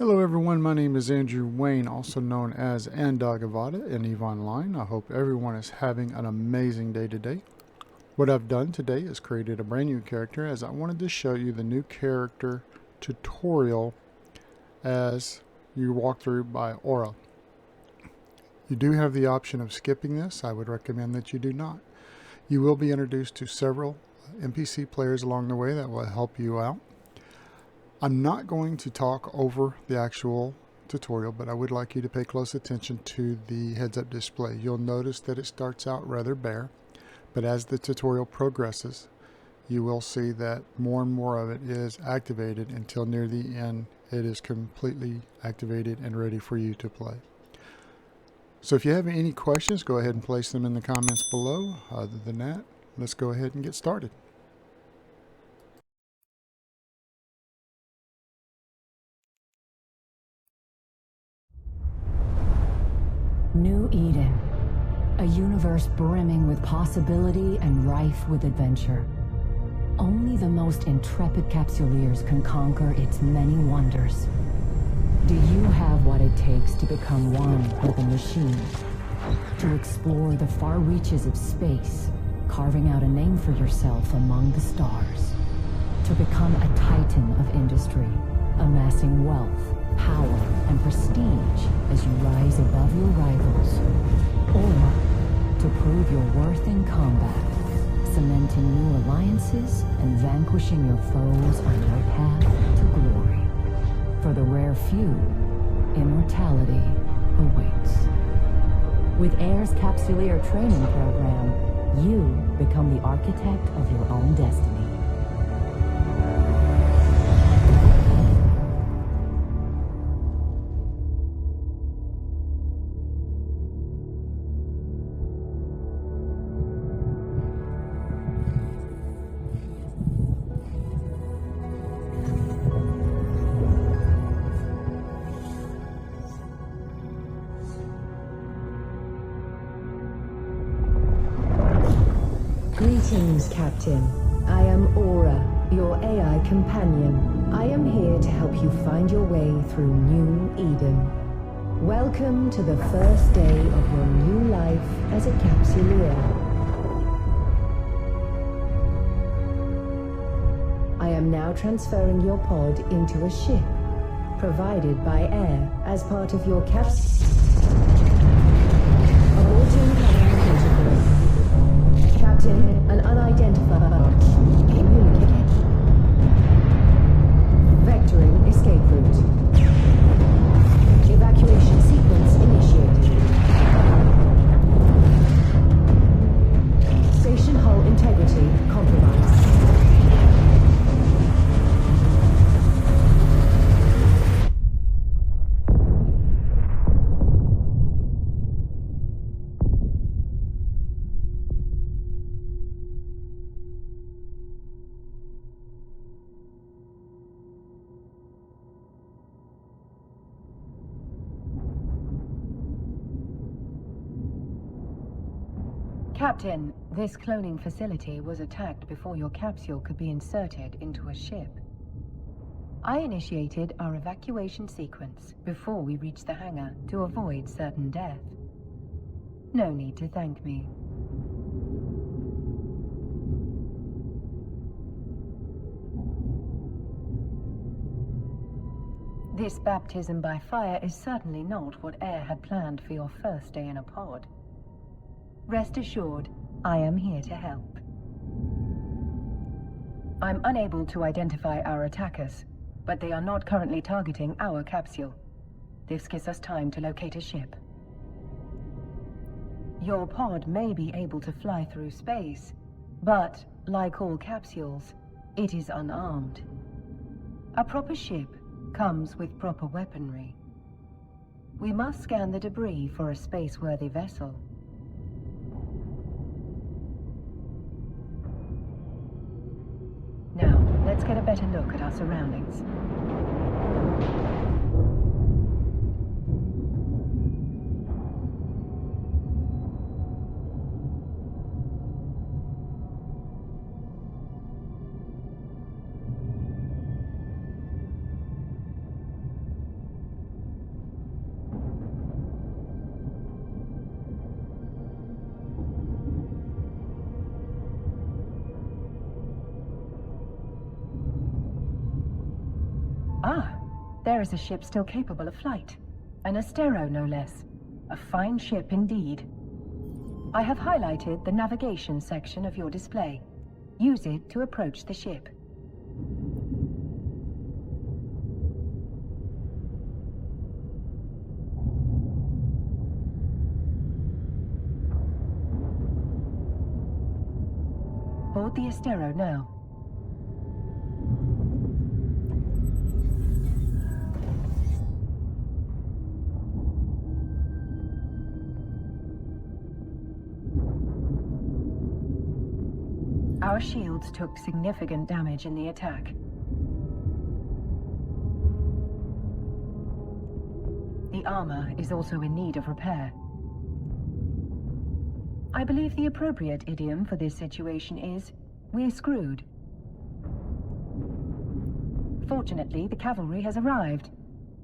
Hello everyone, my name is Andrew Wayne, also known as Andagavada in EVE Online. I hope everyone is having an amazing day today. What I've done today is created a brand new character as I wanted to show you the new character tutorial as you walk through by Aura. You do have the option of skipping this. I would recommend that you do not. You will be introduced to several NPC players along the way that will help you out. I'm not going to talk over the actual tutorial, but I would like you to pay close attention to the heads-up display. You'll notice that it starts out rather bare, but as the tutorial progresses, you will see that more and more of it is activated until near the end it is completely activated and ready for you to play. So if you have any questions, go ahead and place them in the comments below. Other than that, let's go ahead and get started. New Eden, a universe brimming with possibility and rife with adventure. Only the most intrepid capsuleers can conquer its many wonders. Do you have what it takes to become one with the machine? To explore the far reaches of space, carving out a name for yourself among the stars? To become a titan of industry, amassing wealth, power, and prestige as you rise above your rivals? Or to prove your worth in combat, cementing new alliances and vanquishing your foes on your path to glory? For the rare few, immortality awaits. With AIR's Capsuleer training program, you become the architect of your own destiny. Greetings, Captain. I am Aura, your AI companion. I am here to help you find your way through New Eden. Welcome to the first day of your new life as a Capsuleer. I am now transferring your pod into a ship, provided by AIR as part of your Captain, an unidentified communicator. Vectoring escape route. Evacuation sequence initiated. Station hull integrity compromised. Captain, this cloning facility was attacked before your capsule could be inserted into a ship. I initiated our evacuation sequence before we reached the hangar to avoid certain death. No need to thank me. This baptism by fire is certainly not what AIR had planned for your first day in a pod. Rest assured, I am here to help. I'm unable to identify our attackers, but they are not currently targeting our capsule. This gives us time to locate a ship. Your pod may be able to fly through space, but, like all capsules, it is unarmed. A proper ship comes with proper weaponry. We must scan the debris for a space-worthy vessel. Now, let's get a better look at our surroundings. There is a ship still capable of flight. An Astero, no less. A fine ship indeed. I have highlighted the navigation section of your display. Use it to approach the ship. Board the Astero now. Our shields took significant damage in the attack. The armor is also in need of repair. I believe the appropriate idiom for this situation is, "We're screwed." Fortunately, the cavalry has arrived.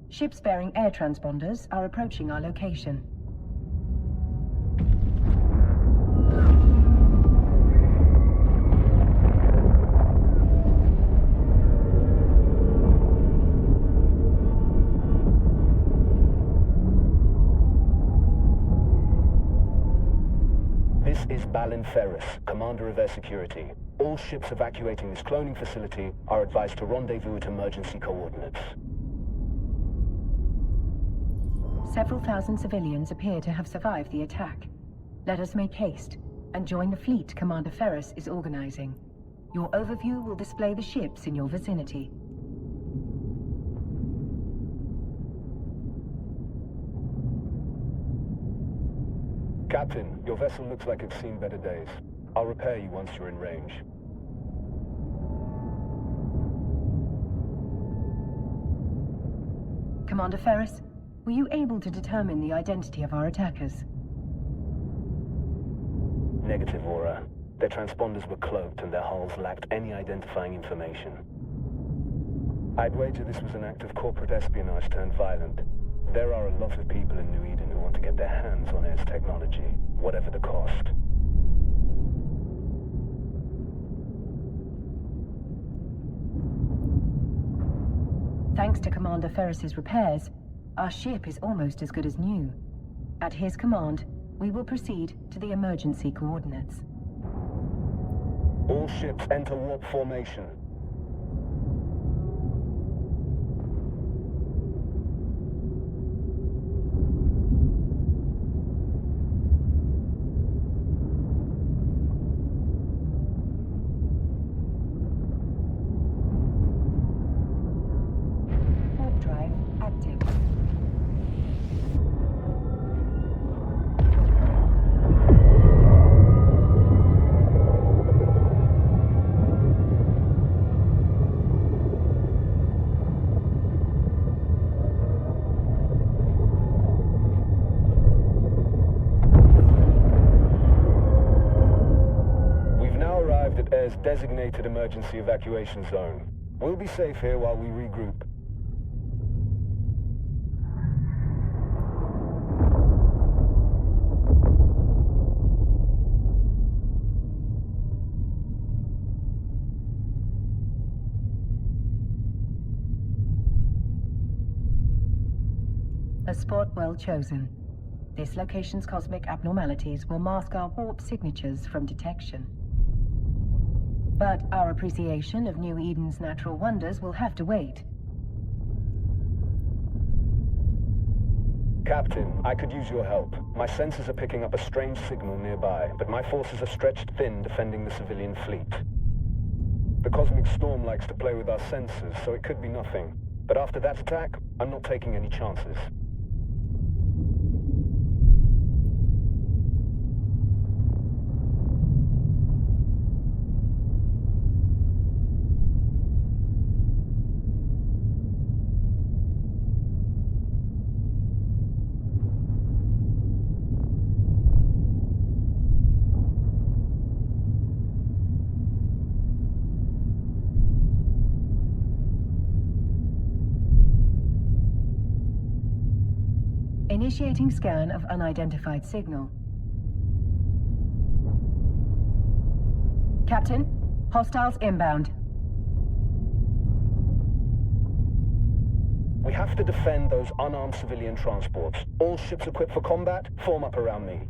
Ships bearing air transponders are approaching our location. This is Balin Ferris, Commander of Air Security. All ships evacuating this cloning facility are advised to rendezvous at emergency coordinates. Several thousand civilians appear to have survived the attack. Let us make haste and join the fleet Commander Ferris is organizing. Your overview will display the ships in your vicinity. Captain, your vessel looks like it's seen better days. I'll repair you once you're in range. Commander Ferris, were you able to determine the identity of our attackers? Negative, Aura. Their transponders were cloaked and their hulls lacked any identifying information. I'd wager this was an act of corporate espionage turned violent. There are a lot of people in New Eden who want to get their hands on Air's technology, whatever the cost. Thanks to Commander Ferris's repairs, our ship is almost as good as new. At his command, we will proceed to the emergency coordinates. All ships enter warp formation. Warp drive active. Air's designated emergency evacuation zone. We'll be safe here while we regroup. A spot well chosen. This location's cosmic abnormalities will mask our warp signatures from detection. But our appreciation of New Eden's natural wonders will have to wait. Captain, I could use your help. My sensors are picking up a strange signal nearby, but my forces are stretched thin defending the civilian fleet. The cosmic storm likes to play with our sensors, so it could be nothing. But after that attack, I'm not taking any chances. Initiating scan of unidentified signal. Captain, hostiles inbound. We have to defend those unarmed civilian transports. All ships equipped for combat, form up around me.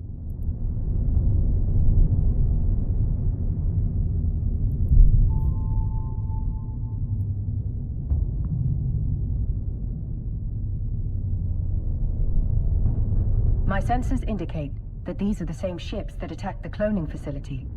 My sensors indicate that these are the same ships that attacked the cloning facility.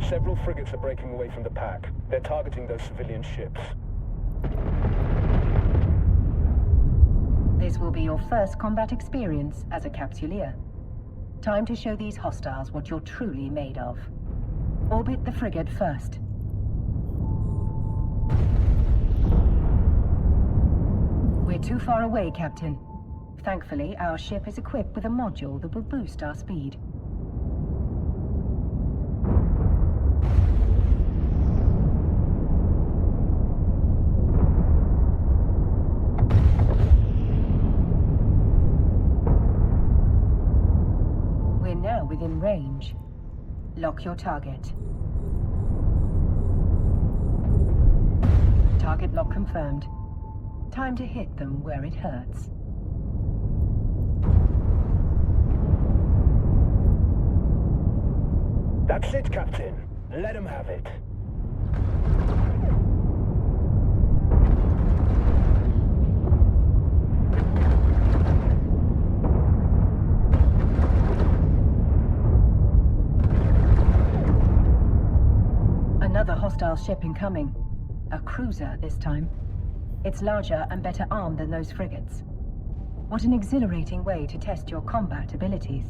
Several frigates are breaking away from the pack. They're targeting those civilian ships. This will be your first combat experience as a Capsuleer. Time to show these hostiles what you're truly made of. Orbit the frigate first. We're too far away, Captain. Thankfully, our ship is equipped with a module that will boost our speed. Within range. Lock your target. Target lock confirmed. Time to hit them where it hurts. That's it, Captain. Let them have it. Another hostile ship incoming. A cruiser this time. It's larger and better armed than those frigates. What an exhilarating way to test your combat abilities.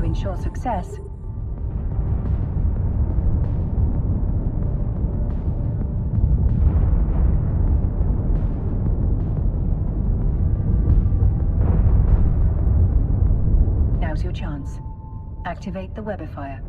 Ensure success. Now's your chance. Activate the Webifier.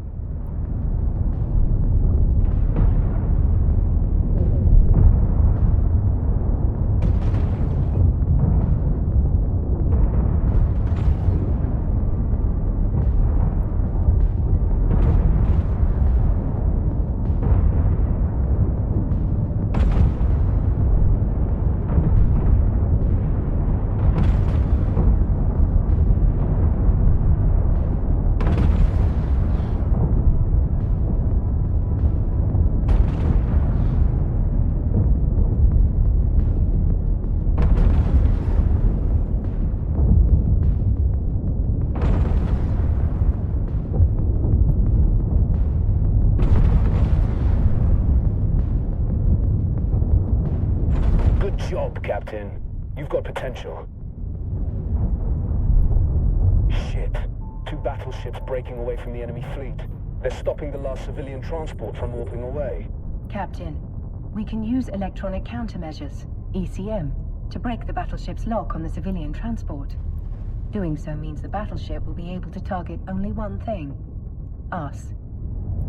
Job, Captain. You've got potential. Shit. 2 battleships breaking away from the enemy fleet. They're stopping the last civilian transport from warping away. Captain, we can use electronic countermeasures, ECM, to break the battleship's lock on the civilian transport. Doing so means the battleship will be able to target only one thing. Us.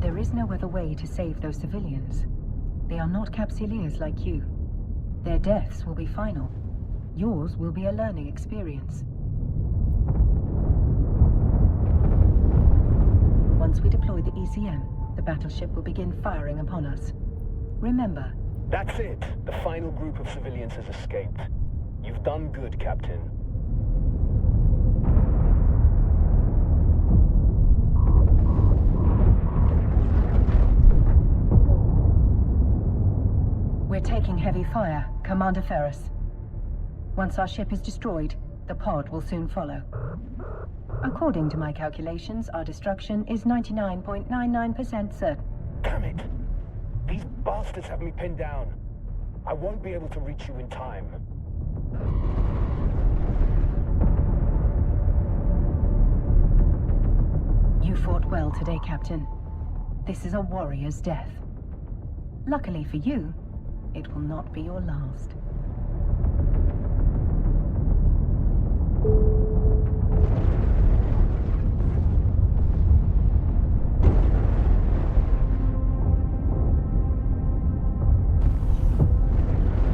There is no other way to save those civilians. They are not Capsuleers like you. Their deaths will be final. Yours will be a learning experience. Once we deploy the ECM, the battleship will begin firing upon us. Remember... That's it. The final group of civilians has escaped. You've done good, Captain. We're taking heavy fire, Commander Ferris. Once our ship is destroyed, the pod will soon follow. According to my calculations, our destruction is 99.99% certain. Damn it! These bastards have me pinned down. I won't be able to reach you in time. You fought well today, Captain. This is a warrior's death. Luckily for you, it will not be your last.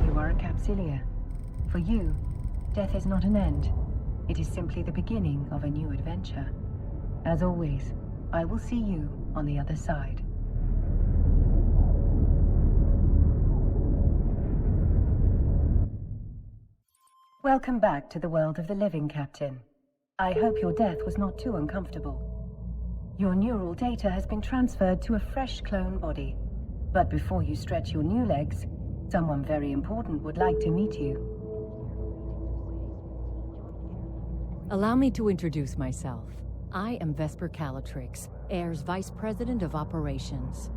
You are a Capsilia. For you, death is not an end. It is simply the beginning of a new adventure. As always, I will see you on the other side. Welcome back to the world of the living, Captain. I hope your death was not too uncomfortable. Your neural data has been transferred to a fresh clone body. But before you stretch your new legs, someone very important would like to meet you. Allow me to introduce myself. I am Vesper Calatrix, Air's Vice President of Operations.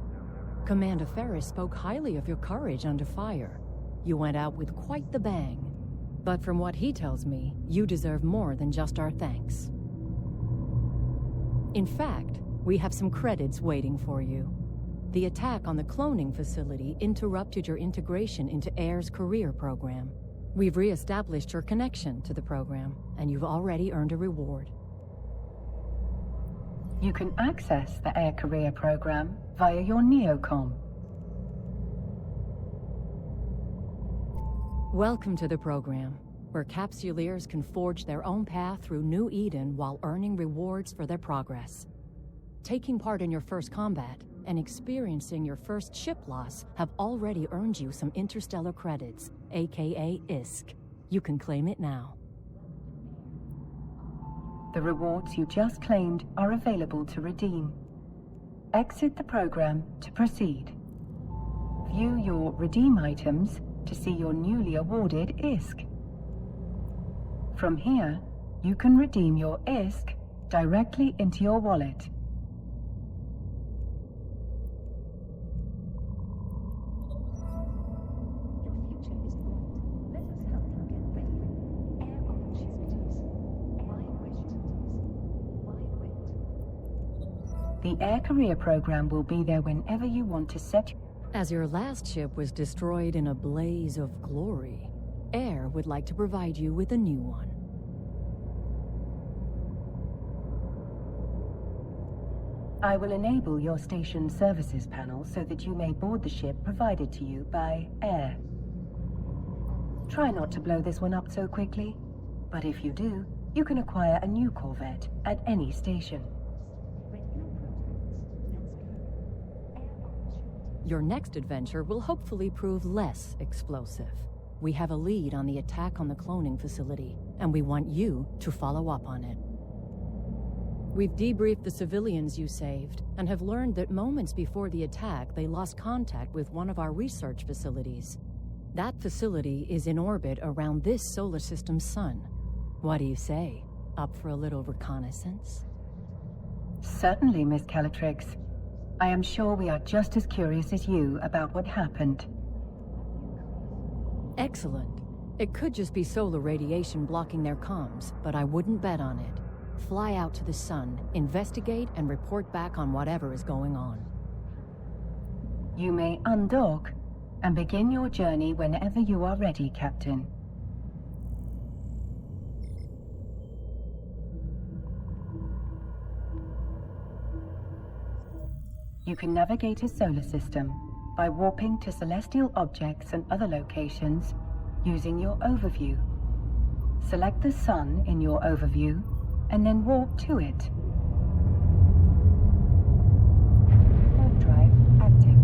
Commander Ferris spoke highly of your courage under fire. You went out with quite the bang. But from what he tells me, you deserve more than just our thanks. In fact, we have some credits waiting for you. The attack on the cloning facility interrupted your integration into Air's career program. We've re-established your connection to the program, and you've already earned a reward. You can access the Air Career program via your Neocom. Welcome to the program, where Capsuleers can forge their own path through New Eden while earning rewards for their progress. Taking part in your first combat and experiencing your first ship loss have already earned you some interstellar credits, aka ISK. You can claim it now. The rewards you just claimed are available to redeem. Exit the program to proceed. View your redeem items to see your newly awarded ISK. From here, you can redeem your ISK directly into your wallet. The Air Career program will be there whenever you want to set. As your last ship was destroyed in a blaze of glory, Air would like to provide you with a new one. I will enable your station services panel so that you may board the ship provided to you by Air. Try not to blow this one up so quickly, but if you do, you can acquire a new Corvette at any station. Your next adventure will hopefully prove less explosive. We have a lead on the attack on the cloning facility, and we want you to follow up on it. We've debriefed the civilians you saved, and have learned that moments before the attack they lost contact with one of our research facilities. That facility is in orbit around this solar system's sun. What do you say? Up for a little reconnaissance? Certainly, Miss Calatrix. I am sure we are just as curious as you about what happened. Excellent. It could just be solar radiation blocking their comms, but I wouldn't bet on it. Fly out to the sun, investigate, and report back on whatever is going on. You may undock and begin your journey whenever you are ready, Captain. You can navigate a solar system by warping to celestial objects and other locations using your overview. Select the sun in your overview and then warp to it. Warp drive active.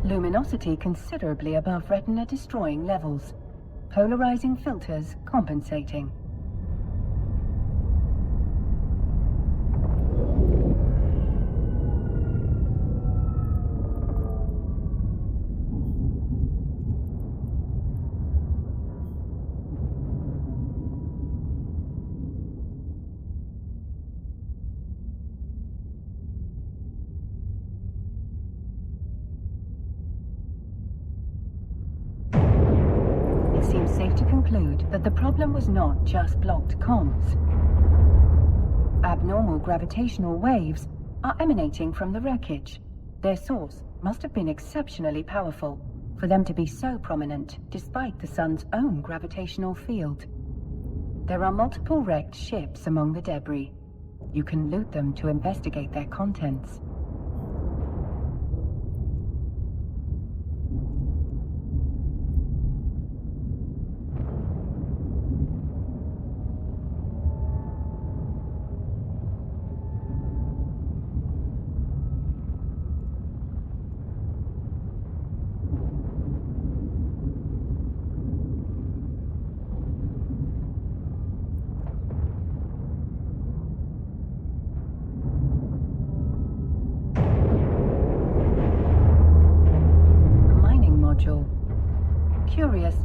Luminosity considerably above retina-destroying levels. Polarizing filters compensating. Safe to conclude conclude that the problem was not just blocked comms. Abnormal gravitational waves are emanating from the wreckage. Their source must have been exceptionally powerful for them to be so prominent despite the sun's own gravitational field. There are multiple wrecked ships among the debris. You can loot them to investigate their contents. Curious,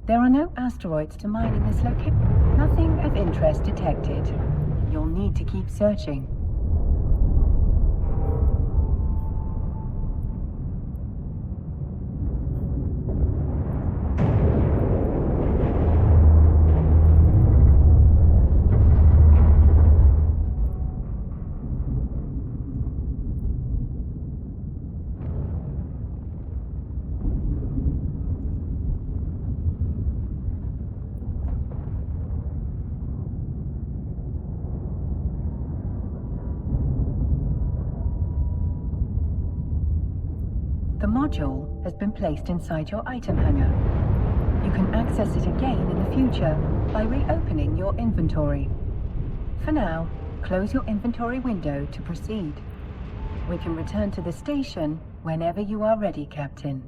there are no asteroids to mine in this location. Nothing of interest detected. You'll need to keep searching. The module has been placed inside your item hangar. You can access it again in the future by reopening your inventory. For now, close your inventory window to proceed. We can return to the station whenever you are ready, Captain.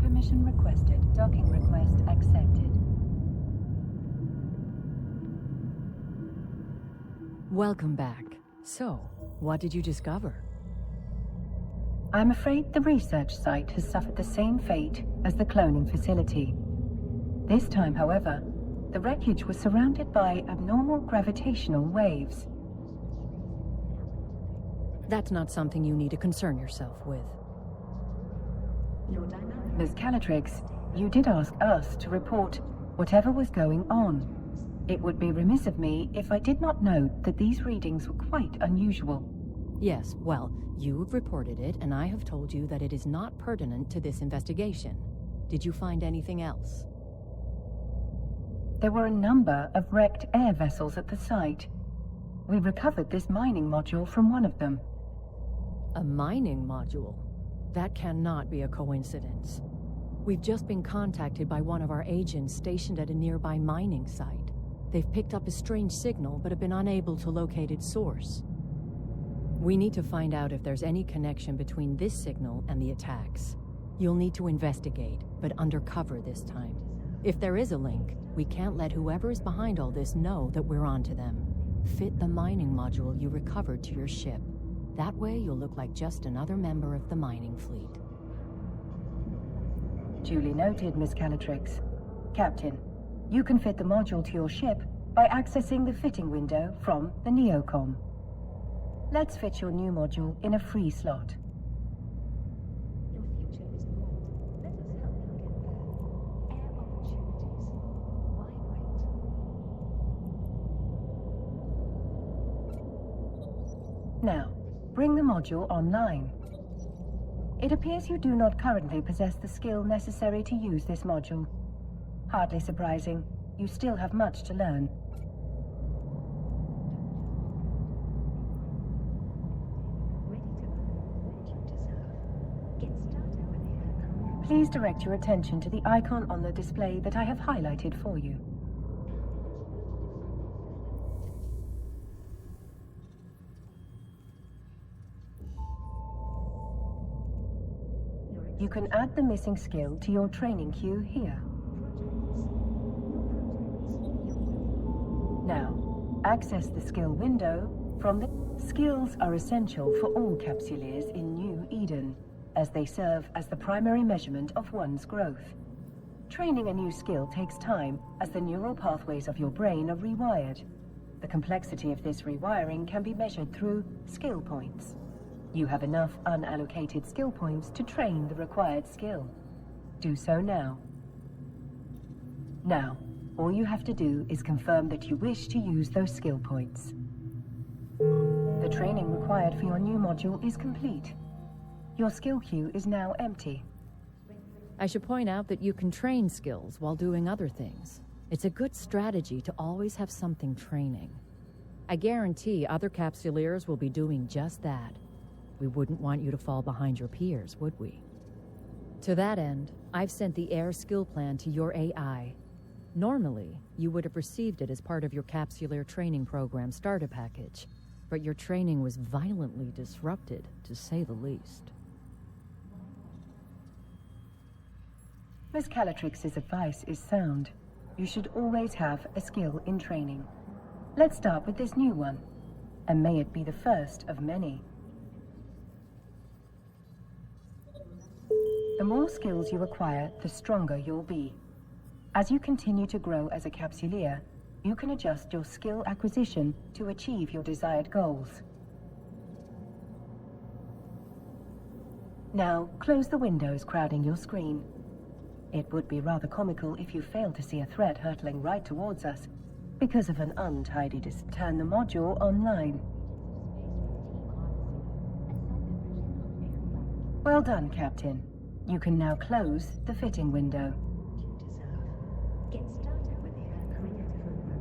Permission requested. Docking request accepted. Welcome back. So, what did you discover? I'm afraid the research site has suffered the same fate as the cloning facility. This time, however, the wreckage was surrounded by abnormal gravitational waves. That's not something you need to concern yourself with. Ms. Calatrix, you did ask us to report whatever was going on. It would be remiss of me if I did not note that these readings were quite unusual. Yes, well, you've reported it, and I have told you that it is not pertinent to this investigation. Did you find anything else? There were a number of wrecked air vessels at the site. We recovered this mining module from one of them. A mining module? That cannot be a coincidence. We've just been contacted by one of our agents stationed at a nearby mining site. They've picked up a strange signal, but have been unable to locate its source. We need to find out if there's any connection between this signal and the attacks. You'll need to investigate, but undercover this time. If there is a link, we can't let whoever is behind all this know that we're onto them. Fit the mining module you recovered to your ship. That way you'll look like just another member of the mining fleet. Duly noted, Miss Calatrix. Captain, you can fit the module to your ship by accessing the fitting window from the Neocom. Let's fit your new module in a free slot. Your future is bright. Let us help you get there. Air opportunities. Why wait? Now, bring the module online. It appears you do not currently possess the skill necessary to use this module. Hardly surprising. You still have much to learn. Please direct your attention to the icon on the display that I have highlighted for you. You can add the missing skill to your training queue here. Now, access the skill window from the... Skills are essential for all capsuleers in New Eden, as they serve as the primary measurement of one's growth. Training a new skill takes time, as the neural pathways of your brain are rewired. The complexity of this rewiring can be measured through skill points. You have enough unallocated skill points to train the required skill. Do so now. Now, all you have to do is confirm that you wish to use those skill points. The training required for your new module is complete. Your skill queue is now empty. I should point out that you can train skills while doing other things. It's a good strategy to always have something training. I guarantee other capsuleers will be doing just that. We wouldn't want you to fall behind your peers, would we? To that end, I've sent the Air skill plan to your AI. Normally, you would have received it as part of your capsuleer training program starter package, but your training was violently disrupted, to say the least. Miss Calatrix's advice is sound. You should always have a skill in training. Let's start with this new one, and may it be the first of many. The more skills you acquire, the stronger you'll be. As you continue to grow as a capsuleer, you can adjust your skill acquisition to achieve your desired goals. Now, close the windows crowding your screen. It would be rather comical if you failed to see a threat hurtling right towards us because of an untidy turn the module online. Well done, Captain. You can now close the fitting window.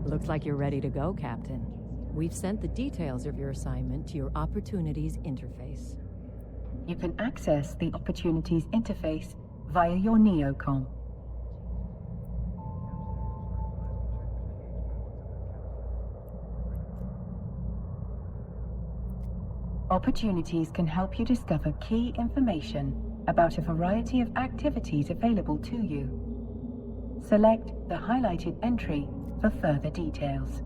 Looks like you're ready to go, Captain. We've sent the details of your assignment to your Opportunities interface. You can access the Opportunities interface via your Neocom. Opportunities can help you discover key information about a variety of activities available to you. Select the highlighted entry for further details.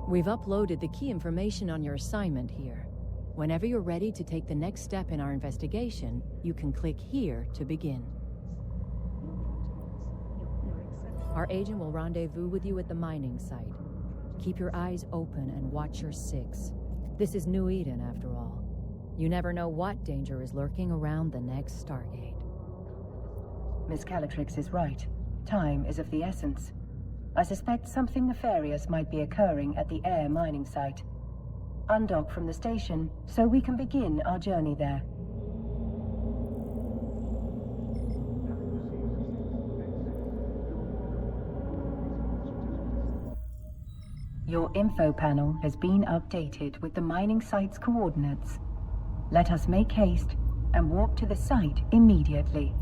We've uploaded the key information on your assignment here. Whenever you're ready to take the next step in our investigation, you can click here to begin. Our agent will rendezvous with you at the mining site. Keep your eyes open and watch your six. This is New Eden, after all. You never know what danger is lurking around the next Stargate. Miss Calatrix is right. Time is of the essence. I suspect something nefarious might be occurring at the air mining site. Undock from the station so we can begin our journey there. Your info panel has been updated with the mining site's coordinates. Let us make haste and walk to the site immediately.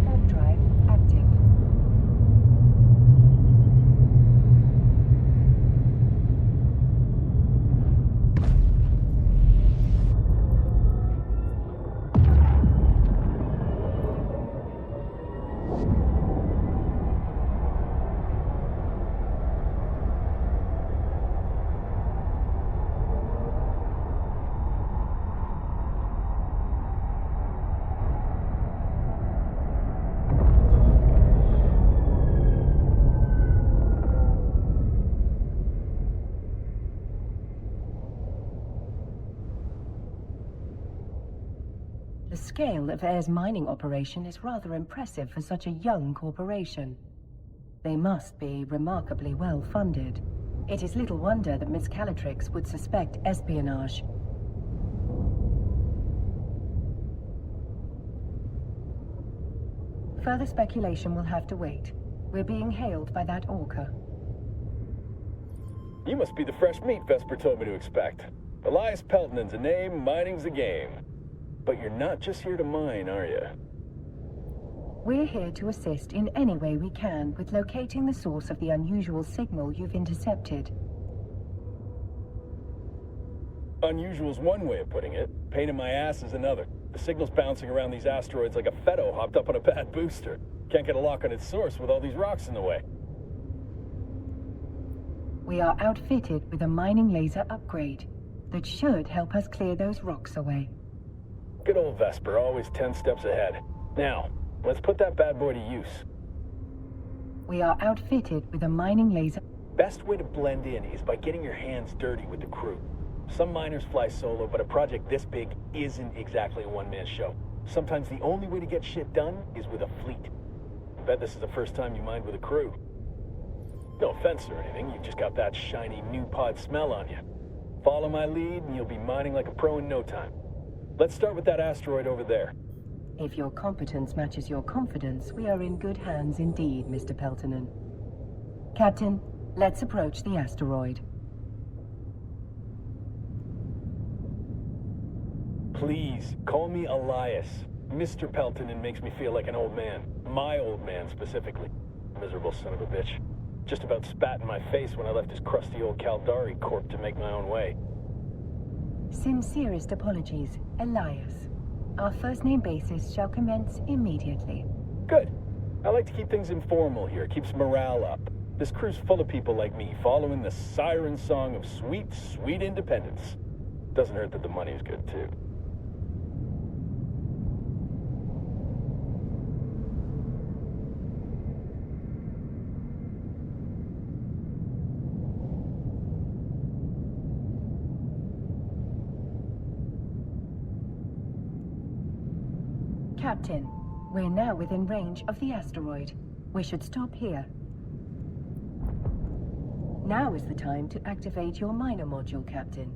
Warp drive active. The scale of Air's mining operation is rather impressive for such a young corporation. They must be remarkably well funded. It is little wonder that Miss Calatrix would suspect espionage. Further speculation will have to wait. We're being hailed by that orca. You must be the fresh meat Vesper told me to expect. Elias Peltonen's a name, mining's a game. But you're not just here to mine, are you? We're here to assist in any way we can with locating the source of the unusual signal you've intercepted. Unusual's one way of putting it. Pain in my ass is another. The signal's bouncing around these asteroids like a Fetto hopped up on a bad booster. Can't get a lock on its source with all these rocks in the way. We are outfitted with a mining laser upgrade that should help us clear those rocks away. Good old Vesper, always 10 steps ahead. Now, let's put that bad boy to use. We are outfitted with a mining laser. Best way to blend in is by getting your hands dirty with the crew. Some miners fly solo, but a project this big isn't exactly a one-man show. Sometimes the only way to get shit done is with a fleet. I bet this is the first time you mined with a crew. No offense or anything, you've just got that shiny new pod smell on you. Follow my lead and you'll be mining like a pro in no time. Let's start with that asteroid over there. If your competence matches your confidence, we are in good hands indeed, Mr. Peltonen. Captain, let's approach the asteroid. Please, call me Elias. Mr. Peltonen makes me feel like an old man. My old man, specifically. Miserable son of a bitch. Just about spat in my face when I left his crusty old Caldari corp to make my own way. Sincerest apologies, Elias. Our first name basis shall commence immediately. Good. I like to keep things informal here. It keeps morale up. This crew's full of people like me, following the siren song of sweet, sweet independence. Doesn't hurt that the money's good, too. Captain, we're now within range of the asteroid. We should stop here. Now is the time to activate your miner module, Captain.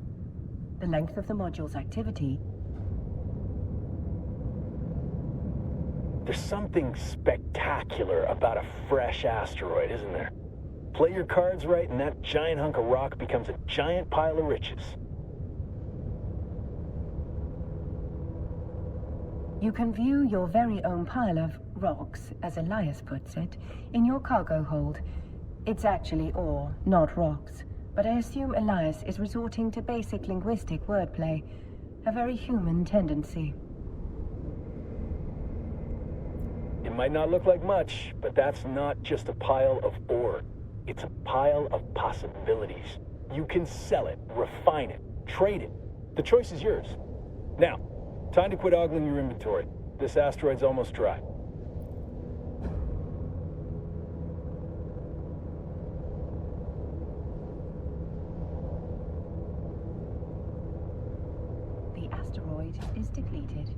The length of the module's activity. There's something spectacular about a fresh asteroid, isn't there? Play your cards right and that giant hunk of rock becomes a giant pile of riches. You can view your very own pile of rocks, as Elias puts it, in your cargo hold. It's actually ore, not rocks, but I assume Elias is resorting to basic linguistic wordplay, a very human tendency. It might not look like much, but that's not just a pile of ore. It's a pile of possibilities. You can sell it, refine it, trade it. The choice is yours. Now, time to quit ogling your inventory. This asteroid's almost dry. The asteroid is depleted.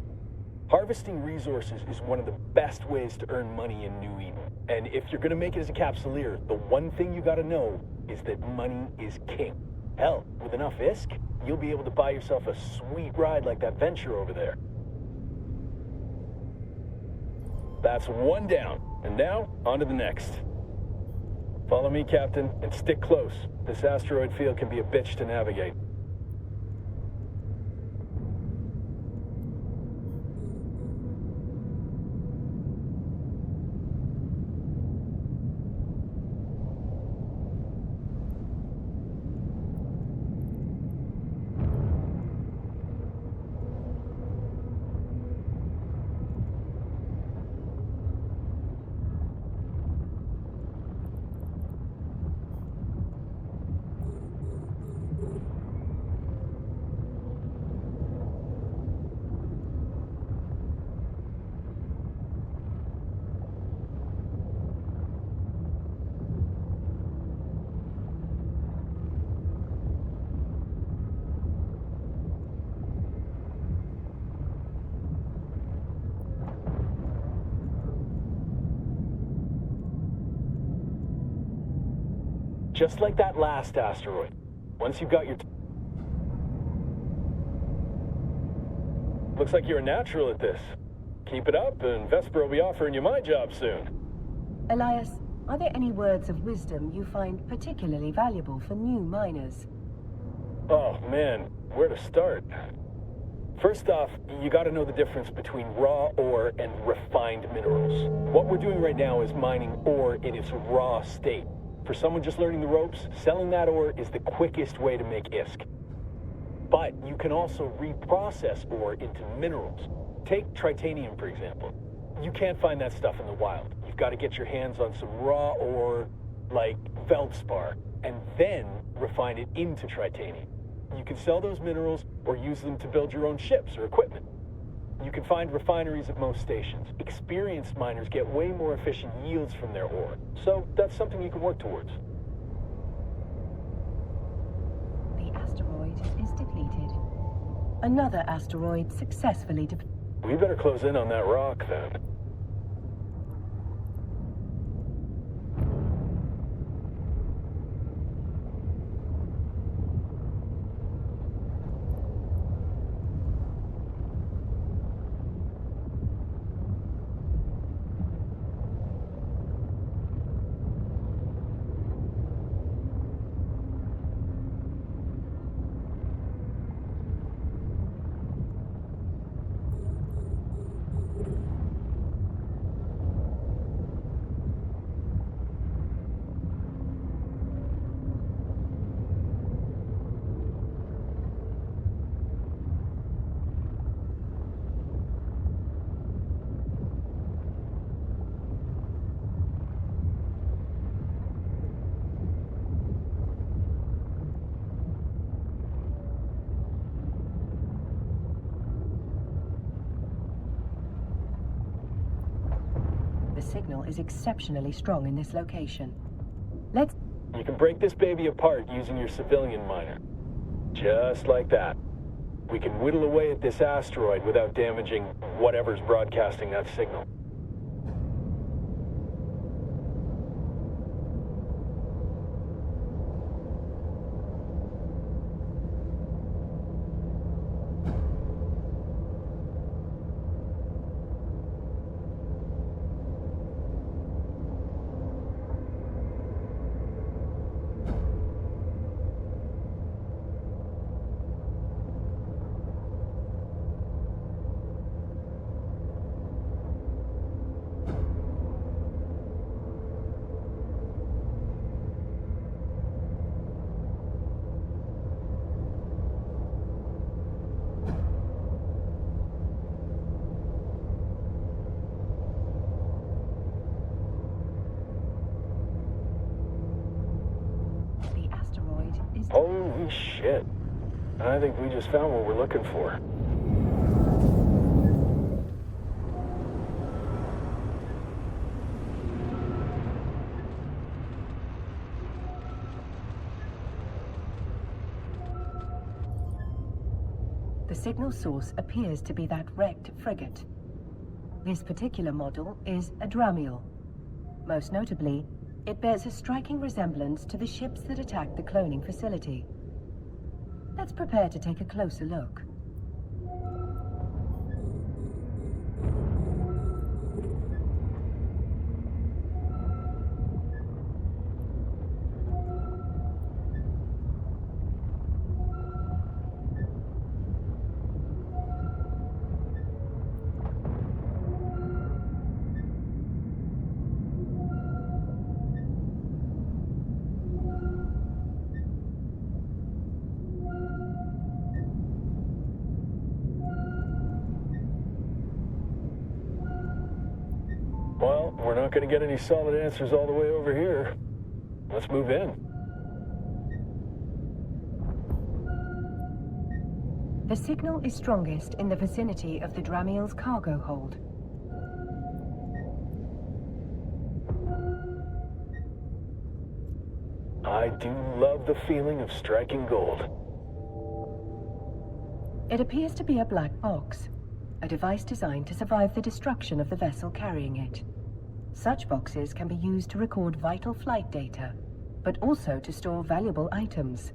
Harvesting resources is one of the best ways to earn money in New Eden. And if you're gonna make it as a capsuleer, the one thing you gotta know is that money is king. Hell, with enough ISK, you'll be able to buy yourself a sweet ride like that venture over there. That's one down, and now, on to the next. Follow me, Captain, and stick close. This asteroid field can be a bitch to navigate. just like that last asteroid. Once you've got your... Looks like you're a natural at this. Keep it up, and Vesper will be offering you my job soon. Elias, are there any words of wisdom you find particularly valuable for new miners? Oh, man, where to start? First off, you gotta know the difference between raw ore and refined minerals. What we're doing right now is mining ore in its raw state. For someone just learning the ropes, selling that ore is the quickest way to make ISK. But you can also reprocess ore into minerals. Take titanium, for example. You can't find that stuff in the wild. You've got to get your hands on some raw ore, like feldspar, and then refine it into titanium. You can sell those minerals or use them to build your own ships or equipment. You can find refineries at most stations. Experienced miners get way more efficient yields from their ore, so that's something you can work towards. The asteroid is depleted. Another asteroid successfully depleted. We better close in on that rock, then. The signal is exceptionally strong in this location. Let's... You can break this baby apart using your civilian miner. Just like that. We can whittle away at this asteroid without damaging whatever's broadcasting that signal. Holy shit. I think we just found what we're looking for. The signal source appears to be that wrecked frigate. This particular model is a Dramiel. Most notably, it bears a striking resemblance to the ships that attacked the cloning facility. Let's prepare to take a closer look. Well, we're not going to get any solid answers all the way over here. Let's move in. The signal is strongest in the vicinity of the Dramiel's cargo hold. I do love the feeling of striking gold. It appears to be a black box, a device designed to survive the destruction of the vessel carrying it. Such boxes can be used to record vital flight data. but also to store valuable items.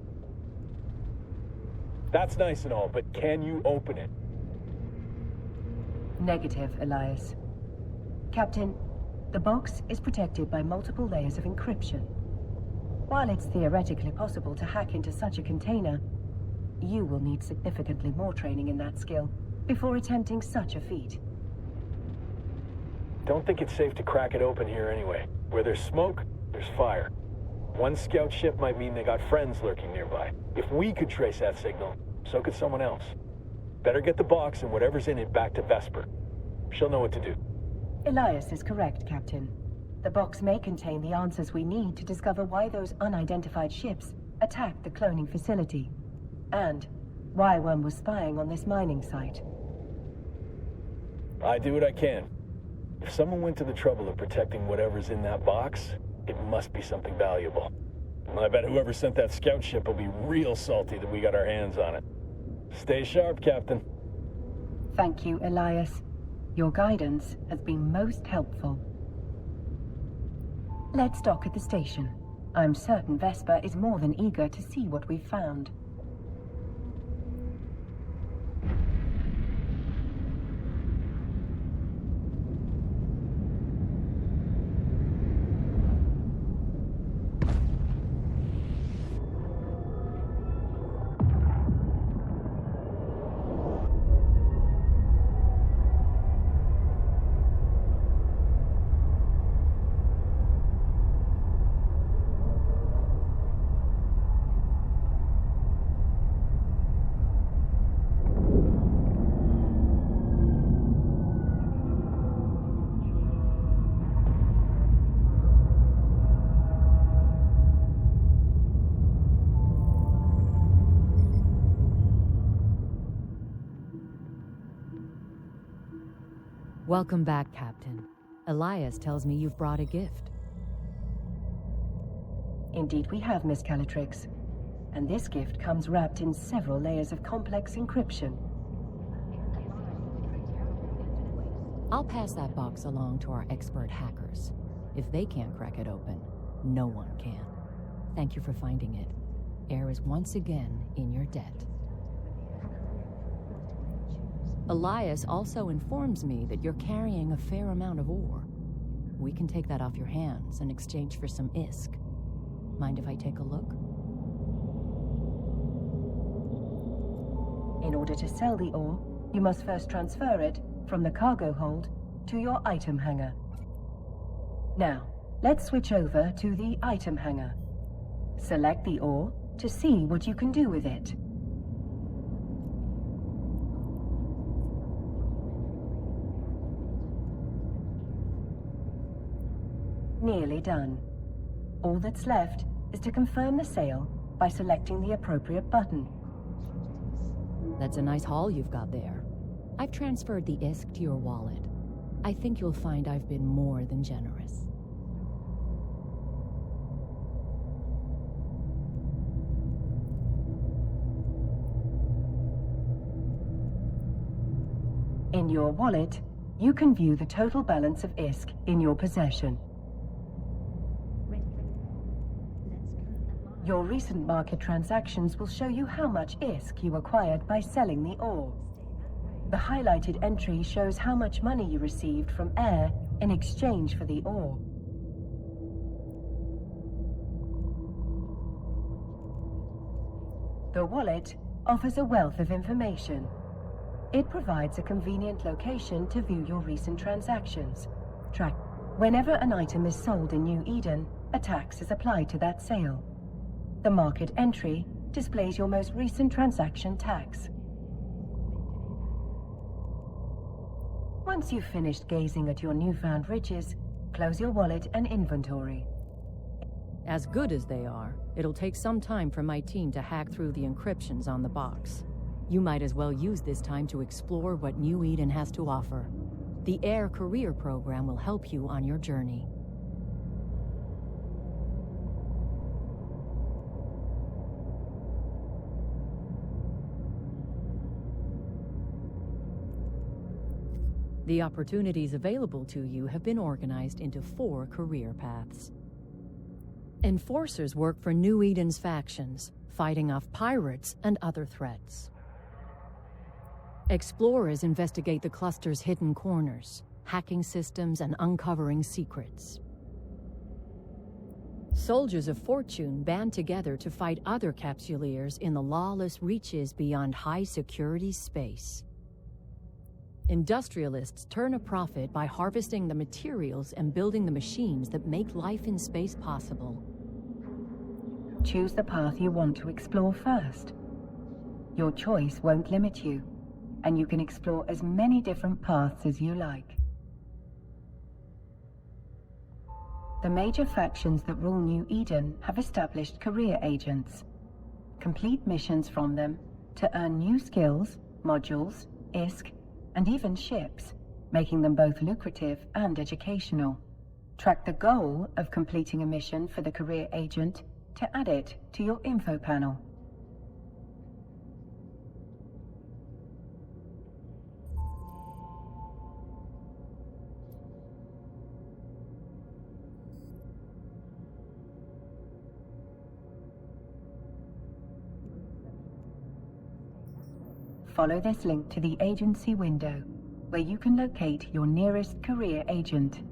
That's nice and all, but can you open it? Negative, Elias. Captain, the box is protected by multiple layers of encryption. While it's theoretically possible to hack into such a container, you will need significantly more training in that skill before attempting such a feat. Don't think it's safe to crack it open here anyway. Where there's smoke, there's fire. One scout ship might mean they got friends lurking nearby. If we could trace that signal, so could someone else. Better get the box and whatever's in it back to Vesper. She'll know what to do. Elias is correct, Captain. The box may contain the answers we need to discover why those unidentified ships attacked the cloning facility, and why one was spying on this mining site. I do what I can. If someone went to the trouble of protecting whatever's in that box, it must be something valuable. I bet whoever sent that scout ship will be real salty that we got our hands on it. Stay sharp, Captain. Thank you, Elias. Your guidance has been most helpful. Let's dock at the station. I'm certain Vesper is more than eager to see what we've found. Welcome back, Captain. Elias tells me you've brought a gift. Indeed we have, Miss Calatrix. And this gift comes wrapped in several layers of complex encryption. I'll pass that box along to our expert hackers. If they can't crack it open, no one can. Thank you for finding it. Air is once again in your debt. Elias also informs me that you're carrying a fair amount of ore. We can take that off your hands in exchange for some ISK. Mind if I take a look? In order to sell the ore, you must first transfer it from the cargo hold to your item hangar. Now, let's switch over to the item hangar. Select the ore to see what you can do with it. Nearly done. All that's left is to confirm the sale by selecting the appropriate button. That's a nice haul you've got there. I've transferred the ISK to your wallet. I think you'll find I've been more than generous. In your wallet, you can view the total balance of ISK in your possession. Your recent market transactions will show you how much ISK you acquired by selling the ore. The highlighted entry shows how much money you received from Air in exchange for the ore. The wallet offers a wealth of information. It provides a convenient location to view your recent transactions. Whenever an item is sold in New Eden, a tax is applied to that sale. The market entry displays your most recent transaction tax. Once you've finished gazing at your newfound riches, close your wallet and inventory. As good as they are, it'll take some time for my team to hack through the encryptions on the box. You might as well use this time to explore what New Eden has to offer. The Air Career Program will help you on your journey. The opportunities available to you have been organized into 4 career paths. Enforcers work for New Eden's factions, fighting off pirates and other threats. Explorers investigate the cluster's hidden corners, hacking systems and uncovering secrets. Soldiers of fortune band together to fight other capsuleers in the lawless reaches beyond high-security space. Industrialists turn a profit by harvesting the materials and building the machines that make life in space possible. Choose the path you want to explore first. Your choice won't limit you, and you can explore as many different paths as you like. The major factions that rule New Eden have established career agents. Complete missions from them to earn new skills, modules, ISK, and even ships, making them both lucrative and educational. Track the goal of completing a mission for the career agent to add it to your info panel. Follow this link to the agency window, where you can locate your nearest career agent.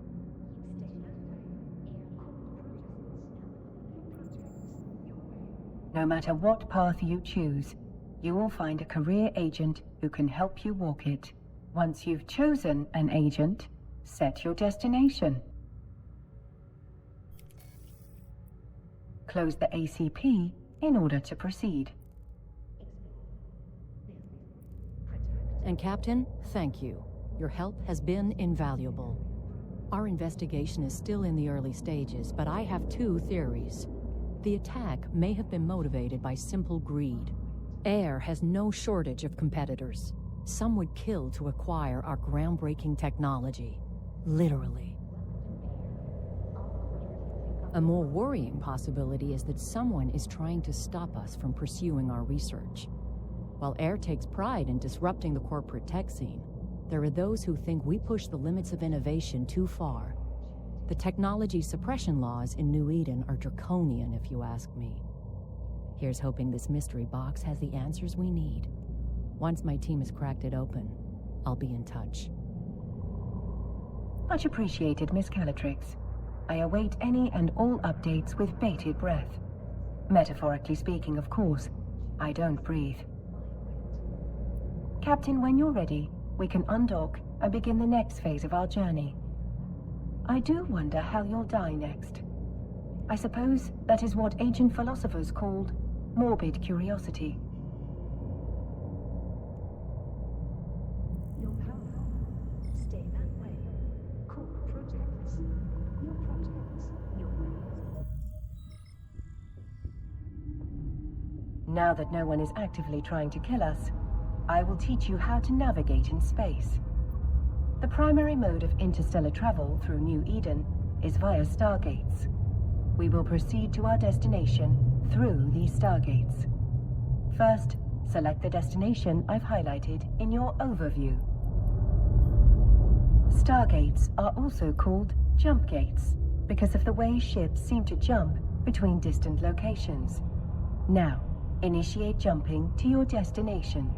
No matter what path you choose, you will find a career agent who can help you walk it. Once you've chosen an agent, set your destination. Close the ACP in order to proceed. And Captain, thank you. Your help has been invaluable. Our investigation is still in the early stages, but I have two theories. The attack may have been motivated by simple greed. Air has no shortage of competitors. Some would kill to acquire our groundbreaking technology. Literally. A more worrying possibility is that someone is trying to stop us from pursuing our research. While Air takes pride in disrupting the corporate tech scene, there are those who think we push the limits of innovation too far. The technology suppression laws in New Eden are draconian, if you ask me. Here's hoping this mystery box has the answers we need. Once my team has cracked it open, I'll be in touch. Much appreciated, Miss Calatrix. I await any and all updates with bated breath. Metaphorically speaking, of course. I don't breathe. Captain, when you're ready, we can undock and begin the next phase of our journey. I do wonder how you'll die next. I suppose that is what ancient philosophers called morbid curiosity. Your power. Stay that way. Core projects. Your projects. Your way. Now that no one is actively trying to kill us, I will teach you how to navigate in space. The primary mode of interstellar travel through New Eden is via stargates. We will proceed to our destination through these stargates. First, select the destination I've highlighted in your overview. Stargates are also called jump gates because of the way ships seem to jump between distant locations. Now, initiate jumping to your destination.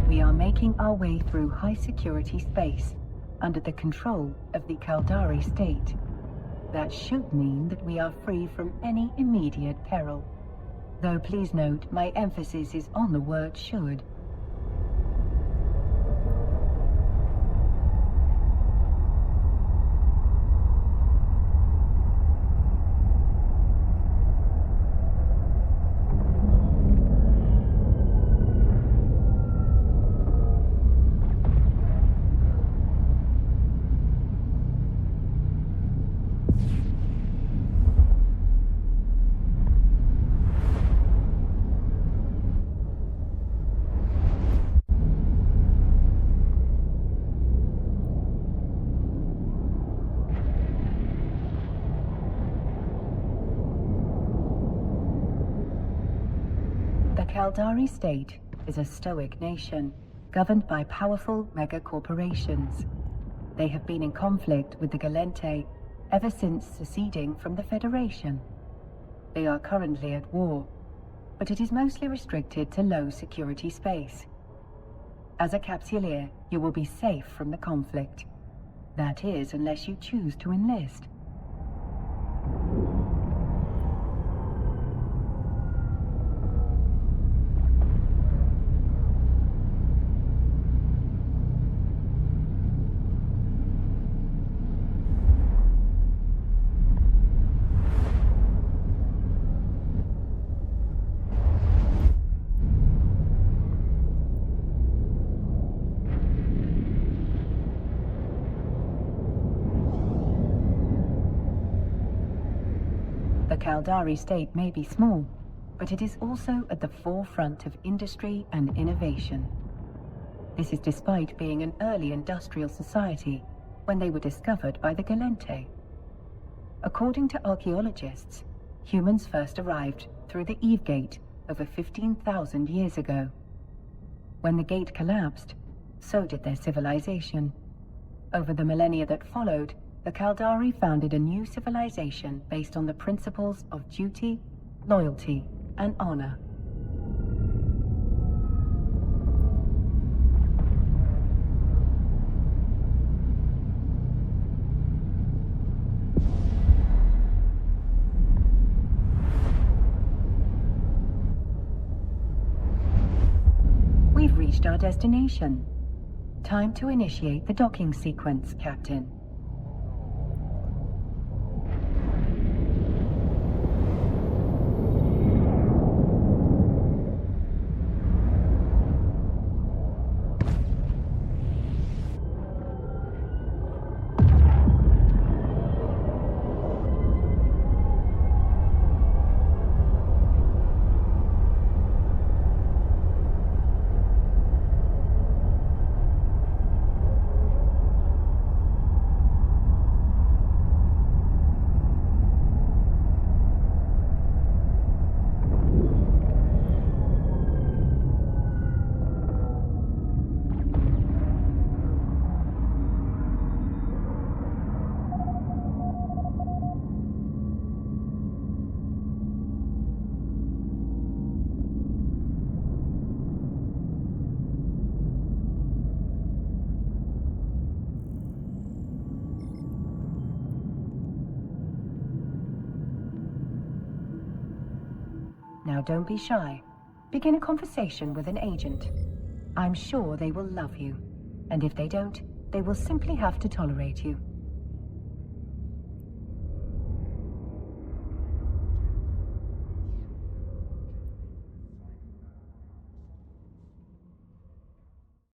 We are making our way through high-security space under the control of the Caldari state. That should mean that we are free from any immediate peril. Though please note, my emphasis is on the word should. Caldari state is a stoic nation, governed by powerful mega-corporations. They have been in conflict with the Galente ever since seceding from the Federation. They are currently at war, but it is mostly restricted to low security space. As a Capsuleer, you will be safe from the conflict. That is, unless you choose to enlist. The Caldari state may be small, but it is also at the forefront of industry and innovation. This is despite being an early industrial society when they were discovered by the Galente. According to archaeologists, humans first arrived through the Eve Gate over 15,000 years ago. When the gate collapsed, so did their civilization. Over the millennia that followed, the Caldari founded a new civilization based on the principles of duty, loyalty, and honor. We've reached our destination. Time to initiate the docking sequence, Captain. Now don't be shy. Begin a conversation with an agent. I'm sure they will love you. And if they don't, they will simply have to tolerate you.